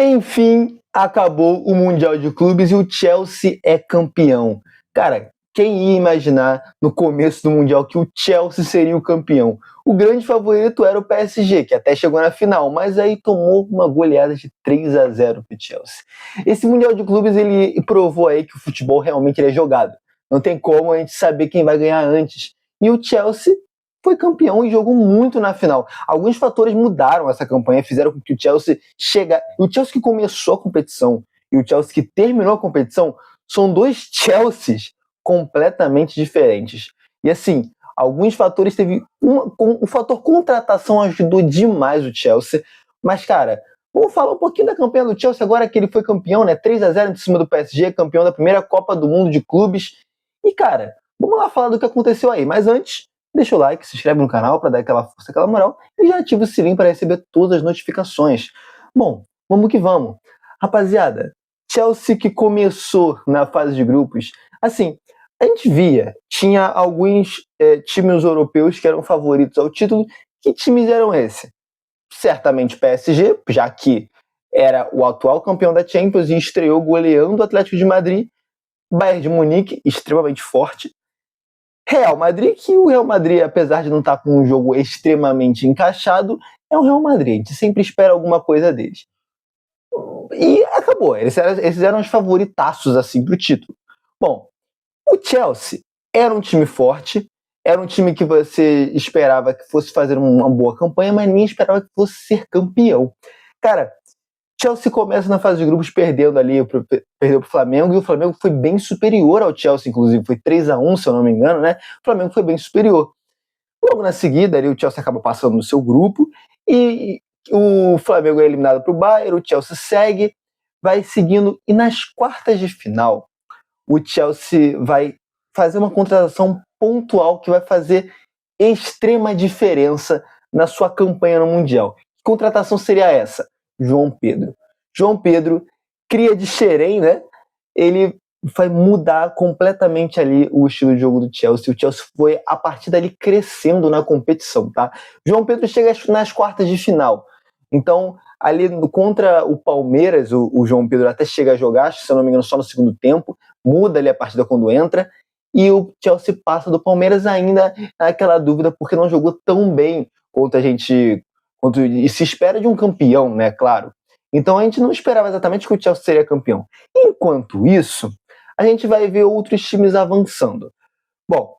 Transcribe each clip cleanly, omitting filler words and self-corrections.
Enfim, acabou o Mundial de Clubes e o Chelsea é campeão. Cara, quem ia imaginar no começo do Mundial que o Chelsea seria o campeão? O grande favorito era o PSG, que até chegou na final, mas aí tomou uma goleada de 3-0 pro Chelsea. Esse Mundial de Clubes, ele provou aí que o futebol realmente é jogado. Não tem como a gente saber quem vai ganhar antes. E o Chelsea foi campeão e jogou muito na final. Alguns fatores mudaram essa campanha, fizeram com que o Chelsea chegasse. O Chelsea que começou a competição e o Chelsea que terminou a competição são dois Chelseas completamente diferentes. E assim, alguns fatores teve o fator contratação ajudou demais o Chelsea, mas cara, vamos falar um pouquinho da campanha do Chelsea agora que ele foi campeão, né? 3-0 em cima do PSG, campeão da primeira Copa do Mundo de clubes. E cara, vamos lá falar do que aconteceu aí, mas antes deixa o like, se inscreve no canal para dar aquela força, aquela moral e já ativa o sininho para receber todas as notificações. Bom, vamos que vamos. Rapaziada, Chelsea que começou na fase de grupos, assim, a gente via, tinha alguns times europeus que eram favoritos ao título. Que times eram esses? Certamente PSG, já que era o atual campeão da Champions e estreou goleando o Atlético de Madrid. Bayern de Munique, extremamente forte. Real Madrid, que o Real Madrid, apesar de não estar com um jogo extremamente encaixado, é o Real Madrid. A gente sempre espera alguma coisa deles. E acabou. Esses eram os favoritaços assim pro título. Bom, o Chelsea era um time forte, era um time que você esperava que fosse fazer uma boa campanha, mas ninguém esperava que fosse ser campeão. Cara, Chelsea começa na fase de grupos perdendo ali, perdeu pro Flamengo, e o Flamengo foi bem superior ao Chelsea, inclusive, foi 3-1, se eu não me engano, né? O Flamengo foi bem superior. Logo na seguida, ali, o Chelsea acaba passando no seu grupo, e o Flamengo é eliminado pro Bayern, o Chelsea segue, vai seguindo, e nas quartas de final, o Chelsea vai fazer uma contratação pontual que vai fazer extrema diferença na sua campanha no Mundial. Que contratação seria essa? João Pedro. João Pedro, cria de Xerém, né? Ele vai mudar completamente ali o estilo de jogo do Chelsea. O Chelsea foi, a partir dali, crescendo na competição, tá? João Pedro chega nas quartas de final. Então, ali contra o Palmeiras, o João Pedro até chega a jogar, se eu não me engano, só no segundo tempo, muda ali a partida quando entra, e o Chelsea passa do Palmeiras ainda naquela dúvida, porque não jogou tão bem quanto e se espera de um campeão, né, claro. Então a gente não esperava exatamente que o Chelsea seria campeão. Enquanto isso, a gente vai ver outros times avançando. Bom,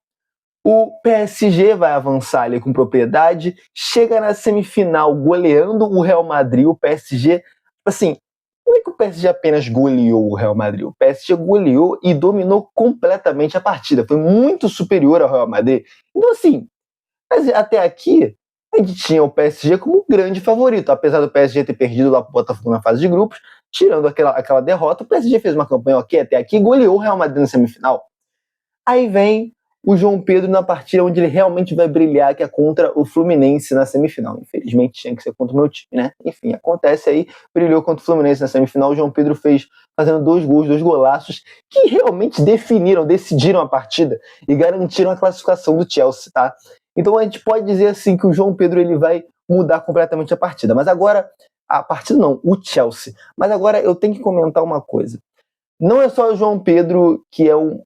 o PSG vai avançar ali com propriedade, chega na semifinal goleando o Real Madrid. O PSG, assim, não é que o PSG apenas goleou o Real Madrid, o PSG goleou e dominou completamente a partida, foi muito superior ao Real Madrid. Então assim, até aqui a gente tinha o PSG como grande favorito, apesar do PSG ter perdido lá pro Botafogo na fase de grupos, tirando aquela derrota, o PSG fez uma campanha ok até aqui e goleou o Real Madrid na semifinal. Aí vem o João Pedro na partida onde ele realmente vai brilhar, que é contra o Fluminense na semifinal. Infelizmente tinha que ser contra o meu time, né? Enfim, acontece aí, brilhou contra o Fluminense na semifinal. O João Pedro fez fazendo 2 gols, 2 golaços, que realmente decidiram a partida e garantiram a classificação do Chelsea, tá? Então a gente pode dizer assim que o João Pedro ele vai mudar completamente a partida. Mas agora, a partida não, o Chelsea. Mas agora eu tenho que comentar uma coisa. Não é só o João Pedro que é um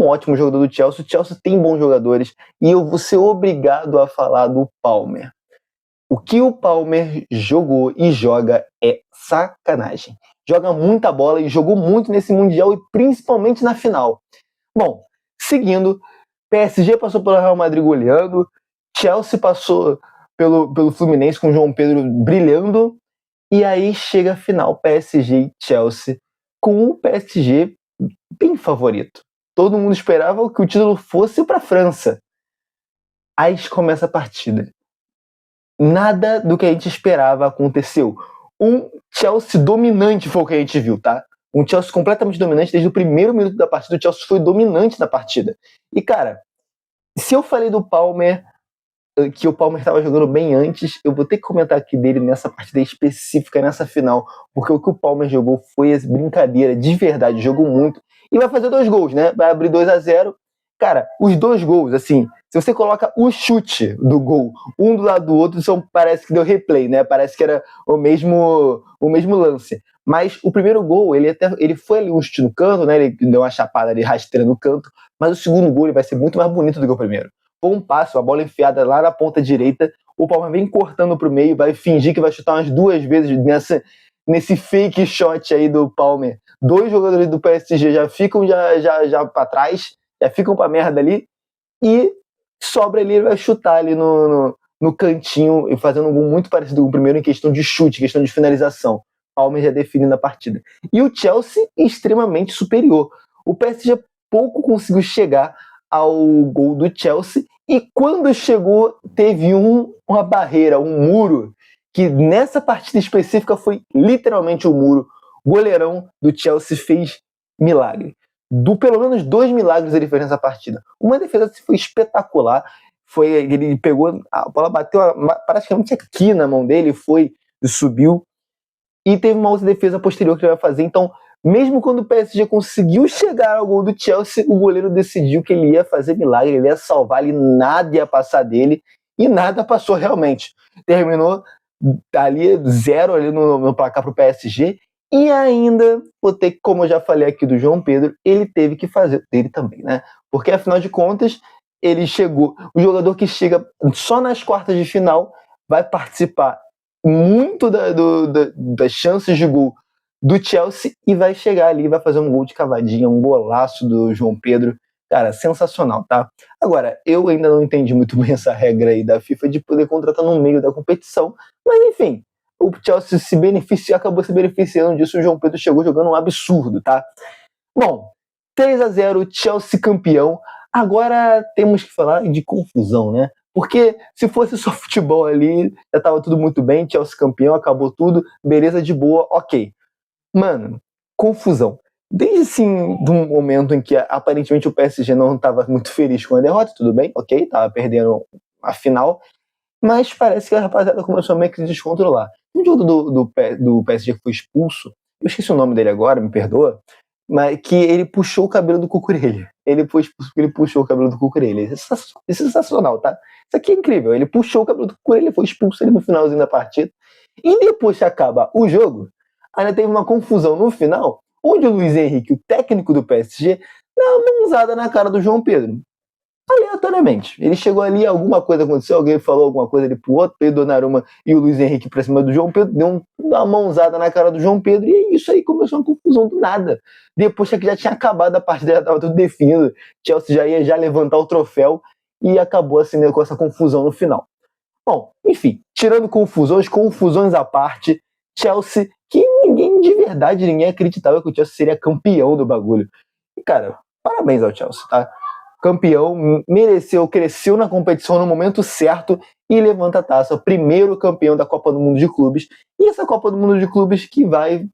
ótimo jogador do Chelsea. O Chelsea tem bons jogadores e eu vou ser obrigado a falar do Palmer. O que o Palmer jogou e joga é sacanagem. Joga muita bola e jogou muito nesse Mundial e principalmente na final. Bom, seguindo, PSG passou pelo Real Madrid goleando, Chelsea passou pelo Fluminense com o João Pedro brilhando, e aí chega a final PSG e Chelsea com o PSG bem favorito. Todo mundo esperava que o título fosse para a França. Aí começa a partida. Nada do que a gente esperava aconteceu. Um Chelsea dominante foi o que a gente viu, tá? Um Chelsea completamente dominante. Desde o primeiro minuto da partida, o Chelsea foi dominante na partida. E, cara, se eu falei do Palmer, que o Palmer estava jogando bem antes, eu vou ter que comentar aqui dele nessa partida específica, nessa final, porque o que o Palmer jogou foi brincadeira, de verdade, jogou muito. E vai fazer 2 gols, né? Vai abrir 2-0 Cara, os dois gols, assim, se você coloca o chute do gol um do lado do outro, parece que deu replay, né? Parece que era o mesmo lance. Mas o primeiro gol, ele foi ali um chute no canto, né? Ele deu uma chapada ali rasteira no canto, mas o segundo gol ele vai ser muito mais bonito do que o primeiro. Com um passo, a bola enfiada lá na ponta direita, o Palmer vem cortando pro meio, vai fingir que vai chutar umas 2 vezes nesse fake shot aí do Palmer. 2 jogadores do PSG já ficam já para trás, já ficam pra merda ali, e sobra ali, ele vai chutar ali no cantinho, fazendo um gol muito parecido com o primeiro em questão de chute, questão de finalização. Palmer já definindo a partida. E o Chelsea extremamente superior. O PSG pouco conseguiu chegar ao gol do Chelsea, e quando chegou, teve uma barreira, um muro, que nessa partida específica foi literalmente um muro. O goleirão do Chelsea fez milagre. Pelo menos 2 milagres ele fez nessa partida. Uma defesa foi espetacular. Ele pegou, a bola bateu praticamente aqui na mão dele, subiu. E teve uma outra defesa posterior que ele vai fazer. Então, mesmo quando o PSG conseguiu chegar ao gol do Chelsea, o goleiro decidiu que ele ia fazer milagre, ele ia salvar, ele nada ia passar dele, e nada passou realmente. Terminou ali 0 ali no placar pro PSG, e ainda, como eu já falei aqui do João Pedro, ele teve que fazer dele também, né? Porque afinal de contas, ele chegou, o jogador que chega só nas quartas de final vai participar muito das chances de gol do Chelsea e vai chegar ali, vai fazer um gol de cavadinha, um golaço do João Pedro. Cara, sensacional, tá? Agora, eu ainda não entendi muito bem essa regra aí da FIFA de poder contratar no meio da competição, mas enfim, o Chelsea acabou se beneficiando disso, o João Pedro chegou jogando um absurdo, tá? Bom, 3-0, Chelsea campeão. Agora temos que falar de confusão, né? Porque se fosse só futebol ali, já tava tudo muito bem, Chelsea campeão, acabou tudo, beleza, de boa, ok. Mano, confusão. Desde assim, de um momento em que aparentemente o PSG não estava muito feliz com a derrota, tudo bem, ok, tava perdendo a final, mas parece que a rapaziada começou a meio que se descontrolar. Um jogo do PSG que foi expulso, eu esqueci o nome dele agora, me perdoa, mas que ele puxou o cabelo do Cucurella. Ele puxou o cabelo do Cucurella. Isso é sensacional, tá? Isso aqui é incrível. Ele puxou o cabelo do Cucurella, foi expulso ali no finalzinho da partida. E depois que acaba o jogo, ainda teve uma confusão no final, onde o Luiz Henrique, o técnico do PSG, dá uma mãozada na cara do João Pedro. Aleatoriamente. Ele chegou ali, alguma coisa aconteceu, alguém falou alguma coisa ali pro outro, veio o Donnarumma e o Luiz Henrique pra cima do João Pedro, deu uma mãozada na cara do João Pedro, e isso aí começou uma confusão do nada. Depois que já tinha acabado a partida, já tava tudo definido, Chelsea já ia levantar o troféu, e acabou assim, né, com essa confusão no final. Bom, enfim, tirando confusões à parte, Chelsea, que ninguém acreditava que o Chelsea seria campeão do bagulho. E cara, parabéns ao Chelsea, tá? Campeão, mereceu, cresceu na competição no momento certo e levanta a taça. O primeiro campeão da Copa do Mundo de Clubes. E essa Copa do Mundo de Clubes que vai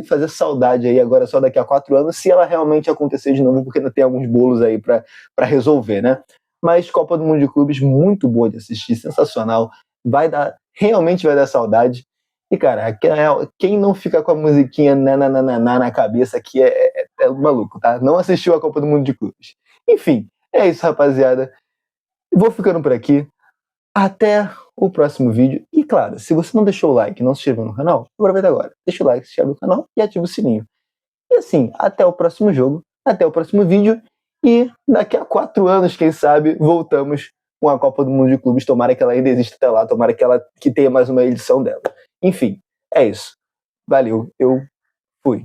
fazer saudade aí agora só daqui a 4 anos, se ela realmente acontecer de novo, porque ainda tem alguns bolos aí pra resolver, né? Mas Copa do Mundo de Clubes muito boa de assistir, sensacional. Realmente vai dar saudade. E, cara, quem não fica com a musiquinha na cabeça aqui é maluco, tá? Não assistiu a Copa do Mundo de Clubes. Enfim, é isso, rapaziada. Vou ficando por aqui. Até o próximo vídeo. E, claro, se você não deixou o like e não se inscreveu no canal, aproveita agora. Deixa o like, se inscreve no canal e ativa o sininho. E assim, até o próximo jogo, até o próximo vídeo. E daqui a 4 anos, quem sabe, voltamos com a Copa do Mundo de Clubes. Tomara que ela ainda exista até lá, tomara que tenha mais uma edição dela. Enfim, é isso. Valeu, eu fui.